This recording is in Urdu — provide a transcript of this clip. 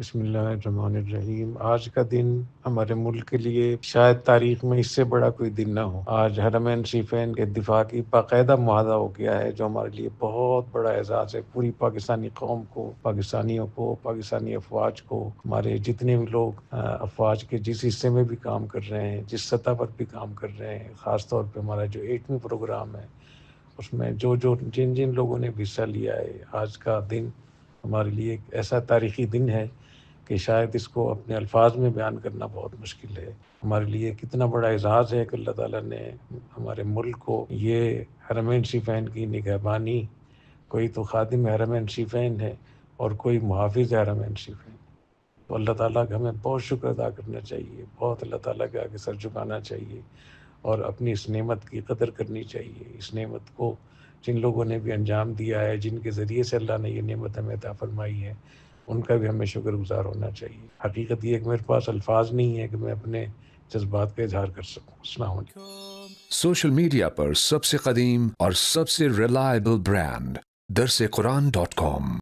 بسم اللہ الرحمن الرحیم۔ آج کا دن ہمارے ملک کے لیے شاید تاریخ میں اس سے بڑا کوئی دن نہ ہو۔ آج حرمین شریفین کے دفاع کی باقاعدہ معاہدہ ہو گیا ہے، جو ہمارے لیے بہت بڑا اعزاز ہے۔ پوری پاکستانی قوم کو، پاکستانیوں کو، پاکستانی افواج کو، ہمارے جتنے بھی لوگ افواج کے جس حصے میں بھی کام کر رہے ہیں، جس سطح پر بھی کام کر رہے ہیں، خاص طور پہ ہمارا جو 8ویں پروگرام ہے، اس میں جن لوگوں نے بھی حصہ لیا ہے، آج کا دن ہمارے لیے ایک ایسا تاریخی دن ہے کہ شاید اس کو اپنے الفاظ میں بیان کرنا بہت مشکل ہے۔ ہمارے لیے کتنا بڑا اعزاز ہے کہ اللہ تعالیٰ نے ہمارے ملک کو یہ حرمین شریفین کی نگہبانی، کوئی تو خادم حرمین شریفین ہے اور کوئی محافظ حرمین شریفین، تو اللہ تعالیٰ کا ہمیں بہت شکر ادا کرنا چاہیے، بہت اللہ تعالیٰ کے آگے سر جھکانا چاہیے اور اپنی اس نعمت کی قدر کرنی چاہیے۔ اس نعمت کو جن لوگوں نے بھی انجام دیا ہے، جن کے ذریعے سے اللہ نے یہ نعمت ہمیں عطا فرمائی ہے، ان کا بھی ہمیں شکر گزار ہونا چاہیے۔ حقیقت یہ ہے کہ میرے پاس الفاظ نہیں ہے کہ میں اپنے جذبات کا اظہار کر سکوں۔ السلام علیکم۔ سوشل میڈیا پر سب سے قدیم اور سب سے ریلائبل برانڈ درس قرآن.com